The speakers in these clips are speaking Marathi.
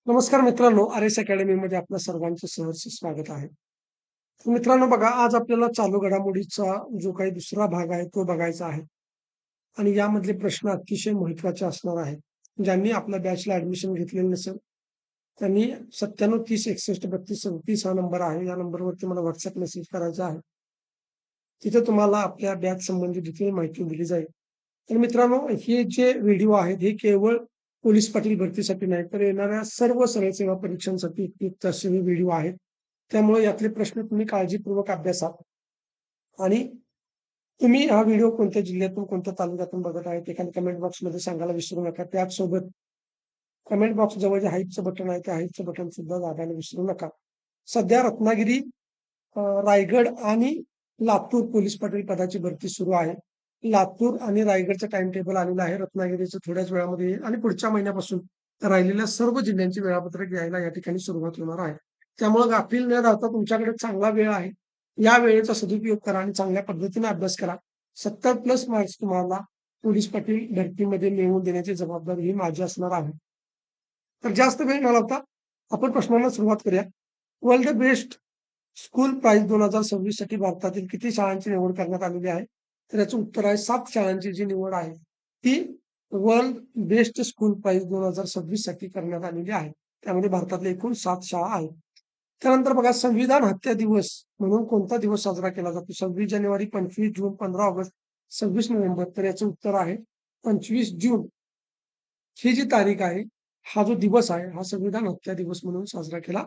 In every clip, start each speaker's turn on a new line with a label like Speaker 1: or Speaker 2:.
Speaker 1: नमस्कार मित्रांनो, आर.एस अकॅडमीमध्ये आपल्या सर्वांचं सहर्ष स्वागत आहे. तर मित्रांनो बघा, आज आपल्याला चालू घडामोडीचा जो काही दुसरा भाग आहे, तो बघायचा आहे. आणि यामधले प्रश्न अतिशय महत्त्वाचे असणार आहेत. ज्यांनी आपल्या बॅचला ॲडमिशन घेतलेलं नसेल, त्यांनी 97 30 61 32 37 हा नंबर आहे. या नंबरवरती मला WhatsApp मेसेज करायचा आहे. तिथे तुम्हाला आपल्या बॅच संबंधी डिटेल माहिती दिली जाईल. तर मित्रांनो, हे जे व्हिडिओ आहेत, हे केवळ पोलीस पाटील भरतीसाठी नाही, तर येणाऱ्या सर्व सरळ सेवा परीक्षांसाठी उपयुक्त असे हे व्हिडिओ आहेत. त्यामुळे यातले प्रश्न तुम्ही काळजीपूर्वक अभ्यासा आणि तुम्ही हा व्हिडिओ कोणत्या जिल्ह्यातून, कोणत्या तालुक्यातून बघत आहे, ते खाली कमेंट बॉक्समध्ये सांगायला विसरू नका. त्याचसोबत कमेंट बॉक्स जवळ जे हाईपचं बटन आहे, त्या हाईपचं बटन सुद्धा दाबायला विसरू नका. सध्या रत्नागिरी, रायगड आणि लातूर पोलीस पाटील पदाची भरती सुरू आहे. लातूर आणि रायगडचं टाइम टेबल आलेलं आहे. रत्नागिरीचं थोड्याच वेळामध्ये येईल आणि पुढच्या महिन्यापासून राहिलेल्या सर्व जिल्ह्यांचे वेळापत्रक यायला या ठिकाणी सुरुवात होणार आहे. त्यामुळे गाफील न राहता तुमच्याकडे चांगला वेळ आहे. या वेळेचा सदुपयोग करा आणि चांगल्या पद्धतीने अभ्यास करा. 70+ मार्क्स तुम्हाला पोलीस पाटील भरतीमध्ये मिळवून देण्याची जबाबदारी ही माझी असणार आहे. तर जास्त वेळ न लावता आपण प्रश्नांना सुरुवात करूया. वर्ल्ड बेस्ट स्कूल प्राइज 2026 साठी भारतातील किती शाळांची निवड करण्यात आलेली आहे? तर याचं उत्तर आहे 7 शाळांची जी निवड आहे, ती वर्ल्ड बेस्ट स्कूल प्राइज 2026 साठी करण्यात आलेली आहे. त्यामध्ये भारतातल्या एकूण 7 शाळा आहेत. त्यानंतर बघा, संविधान हत्या दिवस म्हणून कोणता दिवस साजरा केला जातो? 26 जानेवारी, 25 जून, 15 ऑगस्ट, 26 नोव्हेंबर. तर याचं उत्तर आहे 25 जून. ही जी तारीख आहे, हा जो दिवस आहे, हा संविधान हत्या दिवस म्हणून साजरा केला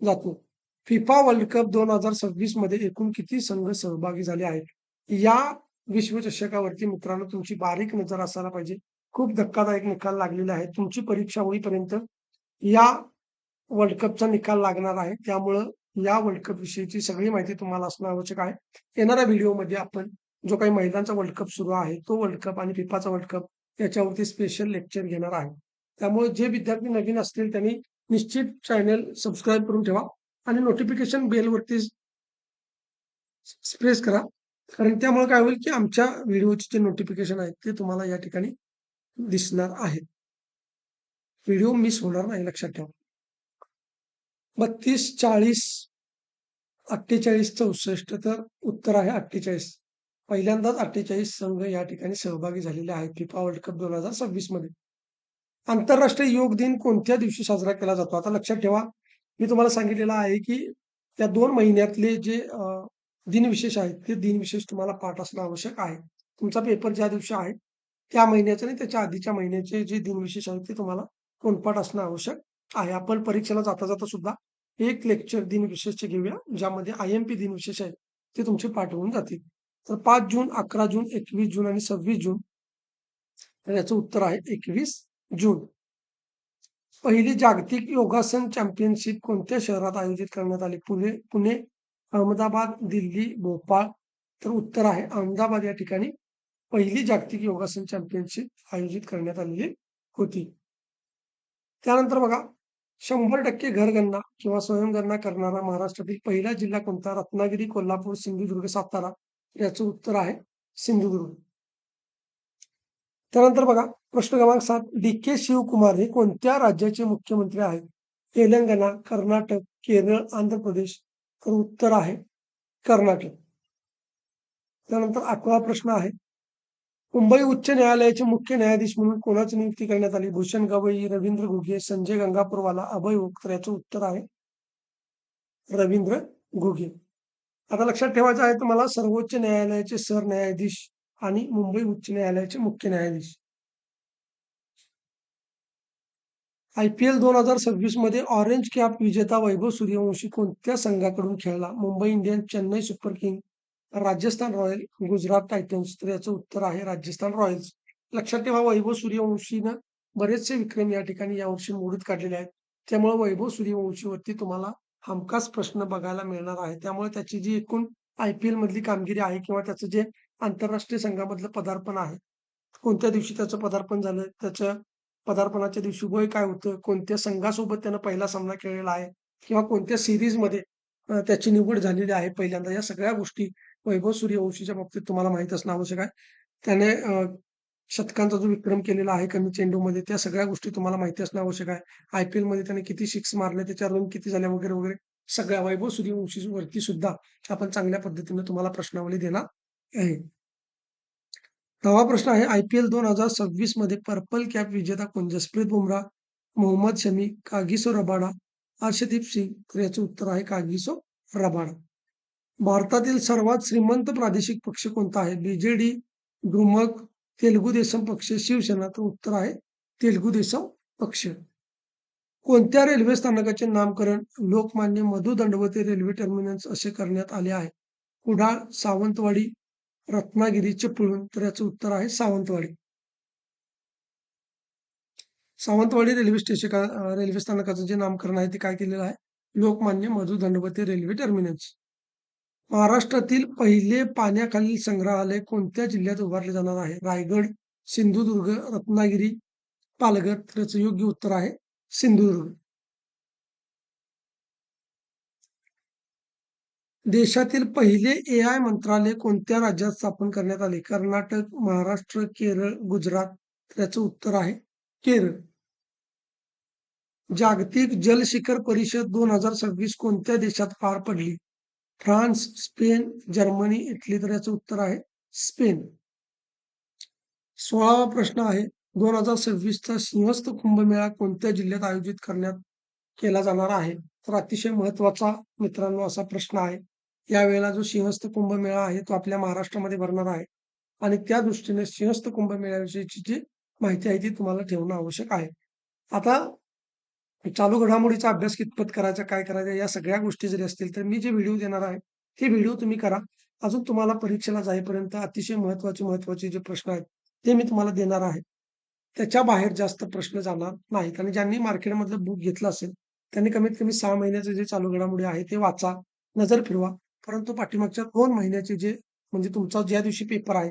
Speaker 1: जातो. फिफा वर्ल्ड कप 2026 मध्ये एकूण किती संघ सहभागी झाले आहेत? या विश्वचषकावरती मित्रांनो तुमची बारीक नजर असायला पाहिजे. खूप धक्कादायक निकाल लागलेला आहे. तुमची परीक्षा होईपर्यंत या वर्ल्ड कपचा निकाल लागणार आहे. त्यामुळं या वर्ल्ड कप विषयीची सगळी माहिती तुम्हाला असणं आवश्यक आहे. येणाऱ्या व्हिडिओमध्ये आपण जो काही महिलांचा वर्ल्ड कप सुरू आहे, तो वर्ल्ड कप आणि फिफाचा वर्ल्ड कप याच्यावरती स्पेशल लेक्चर घेणार आहे. त्यामुळे जे विद्यार्थी नवीन असतील त्यांनी निश्चित चॅनल सबस्क्राईब करून ठेवा आणि नोटिफिकेशन बेलवरती प्रेस करा. कारण त्यामुळे काय होईल, की आमच्या व्हिडिओचे जे नोटिफिकेशन आहेत, ते तुम्हाला या ठिकाणी दिसणार आहेत. व्हिडिओ मिस होणार नाही, लक्षात ठेवा. 32, 40, 48, 64 तर उत्तर आहे 48. पहिल्यांदाच 48 संघ या ठिकाणी सहभागी झालेले आहेत फिफा वर्ल्ड कप 2026 मध्ये. आंतरराष्ट्रीय योग दिन कोणत्या दिवशी साजरा केला जातो? आता लक्षात ठेवा, मी तुम्हाला सांगितलेलं आहे, की त्या 2 महिन्यातले जे दिनविशेष आहेत, ते दिनविशेष तुम्हाला पाठ असणं आवश्यक आहे. तुमचा पेपर ज्या दिवशी आहे, त्या महिन्याचे आणि त्याच्या आधीच्या महिन्याचे जे दिनविशेष आहेत, ते तुम्हाला तोंडपाठ असणं आवश्यक आहे. आपण परीक्षेला जाता-जाता सुद्धा एक लेक्चर दिनविशेषचे घेऊया, ज्यामध्ये IMP दिनविशेष आहेत, ते तुमचे पाठ होऊन जातील. तर 5 जून, 11 जून, 21 जून आणि 26 जून. तर याचं उत्तर आहे 21 जून. पहिली जागतिक योगासन चॅम्पियनशिप कोणत्या शहरात आयोजित करण्यात आली? पुणे, अहमदाबाद, दिल्ली, भोपाळ. तर उत्तर आहे अहमदाबाद या ठिकाणी पहिली जागतिक योगासन चॅम्पियनशिप आयोजित करण्यात आलेली होती. त्यानंतर बघा, 100% घरगणना किंवा स्वयंगणना करणारा महाराष्ट्रातील पहिला जिल्हा कोणता? रत्नागिरी, कोल्हापूर, सिंधुदुर्ग, सातारा. याचं उत्तर आहे सिंधुदुर्ग. त्यानंतर बघा, प्रश्न क्रमांक 7, डी.के. शिवकुमार हे कोणत्या राज्याचे मुख्यमंत्री आहेत? तेलंगणा, कर्नाटक, केरळ, आंध्र प्रदेश. तर उत्तर आहे कर्नाटक. त्यानंतर 8वा प्रश्न आहे, मुंबई उच्च न्यायालयाचे मुख्य न्यायाधीश म्हणून कोणाची नियुक्ती करण्यात आली? भूषण गवई, रवींद्र घुगे, संजय गंगापूरवाला, अभय ओक. तर याचं उत्तर आहे रवींद्र घुगे. आता लक्षात ठेवायचं आहे तुम्हाला, सर्वोच्च न्यायालयाचे सरन्यायाधीश आणि मुंबई उच्च न्यायालयाचे मुख्य न्यायाधीश. IPL 2026 मध्ये ऑरेंज कॅप विजेता वैभव सूर्यवंशी कोणत्या संघाकडून खेळला? Mumbai Indians, Chennai super king, Rajasthan royal, Gujarat Titans. तर याचं उत्तर आहे राजस्थान रॉयल्स. लक्षात ठेवा, वैभव सूर्यवंशीनं बरेचसे विक्रम या ठिकाणी यावर्षी मोडीत काढलेले आहेत. त्यामुळे वैभव सूर्यवंशीवरती तुम्हाला हमखास प्रश्न बघायला मिळणार आहे. त्यामुळे त्याची जी एकूण IPL मधली कामगिरी आहे किंवा त्याचं जे आंतरराष्ट्रीय संघामधलं पदार्पण आहे, कोणत्या दिवशी त्याचं पदार्पण झालं, त्याच्या पदार्पणाच्या दिवशी वय काय होतं, कोणत्या संघासोबत त्यानं पहिला सामना खेळलेला आहे किंवा कोणत्या सीरीजमध्ये त्याची निवड झालेली आहे पहिल्यांदा. या सगळ्या गोष्टी वैभव सूर्यवंशीच्या बाबतीत तुम्हाला माहीत असणं आवश्यक आहे. त्याने शतकांचा जो विक्रम केलेला आहे कमी चेंडूमध्ये, त्या सगळ्या गोष्टी तुम्हाला माहिती असणं आवश्यक आहे. IPL मध्ये त्याने किती सिक्स मारले, त्याच्या रन किती झाल्या वगैरे, वगैरे सगळ्या वैभव सूर्यवंशीवरती सुद्धा आपण चांगल्या पद्धतीने तुम्हाला प्रश्नावली देणार आहे. 9वा प्रश्न आहे IPL 2026 मध्ये पर्पल कॅप विजेता कोण? Jasprit Bumrah, Mohammed Shami, Kagiso Rabada, Arshdeep Singh. तर याचं उत्तर आहे कागिसो रबाडा. भारतातील सर्वात श्रीमंत प्रादेशिक पक्ष कोणता आहे? BJD, द्रुमक, तेलुगू देसम पक्ष, शिवसेना. तर उत्तर आहे तेलुगू देसम पक्ष. कोणत्या रेल्वे स्थानकाचे नामकरण लोकमान्य मधु दंडवते रेल्वे टर्मिनस असे करण्यात आले आहे? कुडाळ, सावंतवाडी, रत्नागिरी, चिपळूण. तर याचं उत्तर आहे सावंतवाडी. सावंतवाडी रेल्वे स्थानकाचं जे नामकरण आहे ते काय केलेलं आहे? लोकमान्य मधु दंडवते रेल्वे टर्मिनस. महाराष्ट्रातील पहिले पाण्याखालील संग्रहालय कोणत्या जिल्ह्यात उभारले जाणार आहे? रायगड, सिंधुदुर्ग, रत्नागिरी, पालघर. तर याचं योग्य उत्तर आहे सिंधुदुर्ग. देशातील पहिले AI मंत्रालय कोणत्या राज्यात स्थापन करण्यात आले? कर्नाटक, महाराष्ट्र, केरळ, गुजरात. तर याचं उत्तर आहे केरळ. जागतिक जल शिखर परिषद 2026 कोणत्या देशात पार पडली? France, Spain, Germany, Italy. तर याचं उत्तर आहे स्पेन. 16वा प्रश्न आहे 2026चा सिंहस्थ कुंभमेळा कोणत्या जिल्ह्यात आयोजित केला जाणार आहे? तर अतिशय महत्वाचा मित्रांनो असा प्रश्न आहे. यावेळेला जो सिंहस्थ कुंभमेळा आहे तो आपल्या महाराष्ट्रामध्ये भरणार आहे आणि त्या दृष्टीने सिंहस्थ कुंभमेळ्याविषयीची जी माहिती आहे ती तुम्हाला ठेवणं आवश्यक आहे. आता चालू घडामोडीचा अभ्यास कितपत करायचा, काय करायचं या सगळ्या गोष्टी जरी असतील तर मी जे व्हिडिओ देणार आहे ते व्हिडिओ तुम्ही करा. अजून तुम्हाला परीक्षेला जाईपर्यंत अतिशय महत्वाचे जे प्रश्न आहेत ते मी तुम्हाला देणार आहे. त्याच्या बाहेर जास्त प्रश्न जाणार नाहीत आणि ज्यांनी मार्केटमधलं बुक घेतलं असेल त्यांनी कमीत कमी 6 महिन्याचे जे चालू घडामोडी आहे ते वाचा, नजर फिरवा. परंतु पाठीमागच्या 2 महिन्याचे जे म्हणजे तुमचा ज्या दिवशी पेपर आहे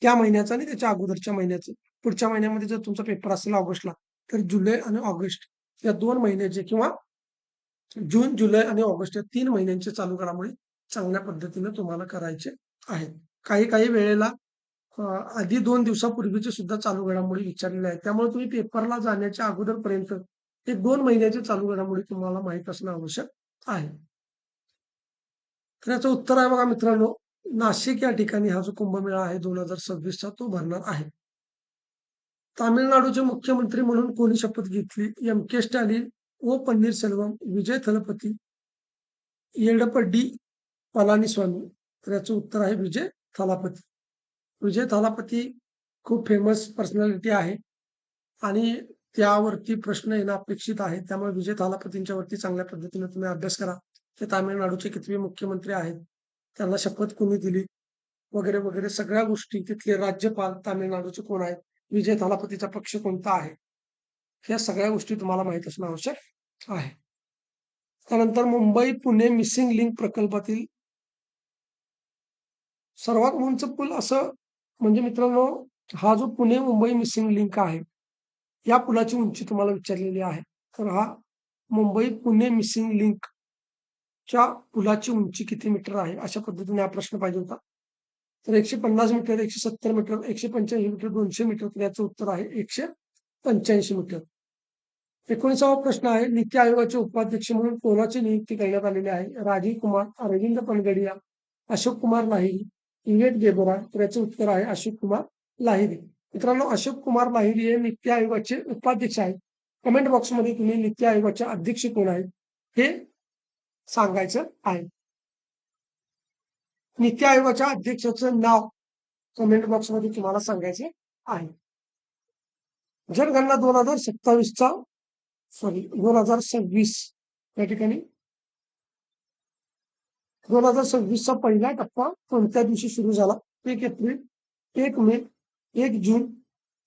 Speaker 1: त्या महिन्याचा आणि त्याच्या अगोदरच्या महिन्याचं, पुढच्या महिन्यामध्ये जर तुमचा पेपर असेल ऑगस्टला तर जुलै आणि ऑगस्ट या 2 महिन्याचे किंवा जून, जुलै आणि ऑगस्ट या 3 महिन्यांचे चालू घडामोडी चांगल्या पद्धतीने तुम्हाला करायचे आहेत. काही काही वेळेला आधी 2 दिवसापूर्वीचे सुद्धा चालू घडामोडी विचारलेल्या आहेत. त्यामुळे तुम्ही पेपरला जाण्याच्या अगोदरपर्यंत ते 2 महिन्याचे चालू घडामोडी तुम्हाला माहीत असणं आवश्यक आहे. तर याचं उत्तर आहे बघा मित्रांनो, नाशिक या ठिकाणी हा जो कुंभमेळा आहे 2026चा तो भरणार आहे. तामिळनाडूचे मुख्यमंत्री म्हणून कोणी शपथ घेतली? M.K. स्टॅलिन, ओ. पन्नीरसेल्वम, विजय थलपती, येडप्पडी पलानीस्वामी. तर याचं उत्तर आहे विजय थालापती. विजय थालापती खूप फेमस पर्सनॅलिटी आहे आणि त्यावरती प्रश्न येणं अपेक्षित आहे. त्यामुळे विजय थालापतींच्या वरती चांगल्या पद्धतीने तुम्ही अभ्यास करा. ते तामिळनाडूचे कितवे मुख्यमंत्री आहेत, त्यांना शपथ कोणी दिली वगैरे वगैरे सगळ्या गोष्टी, तिथले राज्यपाल तामिळनाडूचे कोण आहेत, विजय थालापतीचा पक्ष कोणता आहे, ह्या सगळ्या गोष्टी तुम्हाला माहित असणं आवश्यक आहे. त्यानंतर मुंबई पुणे मिसिंग लिंक प्रकल्पातील सर्वात उंच पूल असं म्हणजे मित्रांनो हा जो पुणे मुंबई मिसिंग लिंक आहे या पुलाची उंची तुम्हाला विचारलेली आहे. तर हा मुंबई पुणे मिसिंग लिंक च्या पुलाची उंची किती मीटर आहे अशा पद्धतीने हा प्रश्न पाहिजे होता. तर 150 मीटर, 170 मीटर, 185 मीटर, 200 मीटर. तर याचं उत्तर आहे 185 मीटर. 19वा प्रश्न आहे नीती आयोगाचे उपाध्यक्ष म्हणून कोणाची नियुक्ती करण्यात आलेली आहे? राजीव कुमार, अरविंद पनगडिया, अशोक कुमार लाहिरी, इवेट गेबोरा. तर याचं उत्तर आहे अशोक कुमार लाहिरी. मित्रांनो अशोक कुमार लाहिरी हे नीती आयोगाचे उपाध्यक्ष आहेत. कमेंट बॉक्समध्ये तुम्ही नीती आयोगाचे अध्यक्ष कोण आहेत हे सांगायचं आहे. नीती आयोगाच्या अध्यक्षाचं नाव कमेंट बॉक्समध्ये तुम्हाला सांगायचे आहे. जनगणना 2027चा 2026 या ठिकाणी 2026चा पहिला टप्पा कोणत्या दिवशी सुरू झाला? 1 एप्रिल, 1 मे, 1 जून,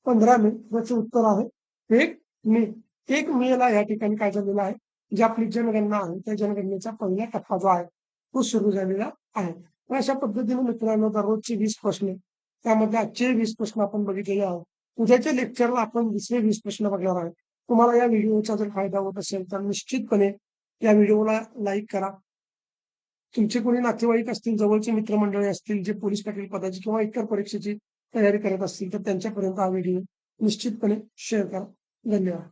Speaker 1: 15 मे. याचं उत्तर आहे 1 मे. 1 मे ला या ठिकाणी काय झालेलं आहे, जी आपली जनगणना आहे त्या जनगणनेचा पहिला टप्पा जो आहे तो सुरू झालेला आहे. अशा पद्धतीने मित्रांनो दररोजचे 20 प्रश्न, त्यामध्ये आजचे 20 प्रश्न आपण बघितलेले आहोत. उद्याच्या लेक्चरला आपण दुसरे 20 प्रश्न बघणार आहोत. तुम्हाला या व्हिडिओचा जर फायदा होत असेल तर निश्चितपणे या व्हिडिओला लाईक करा. तुमचे कोणी नातेवाईक असतील, जवळचे मित्रमंडळी असतील जे पोलीस पाटील पदाची किंवा इतर परीक्षेची तयारी करत असतील तर त्यांच्यापर्यंत हा व्हिडिओ निश्चितपणे शेअर करा. धन्यवाद.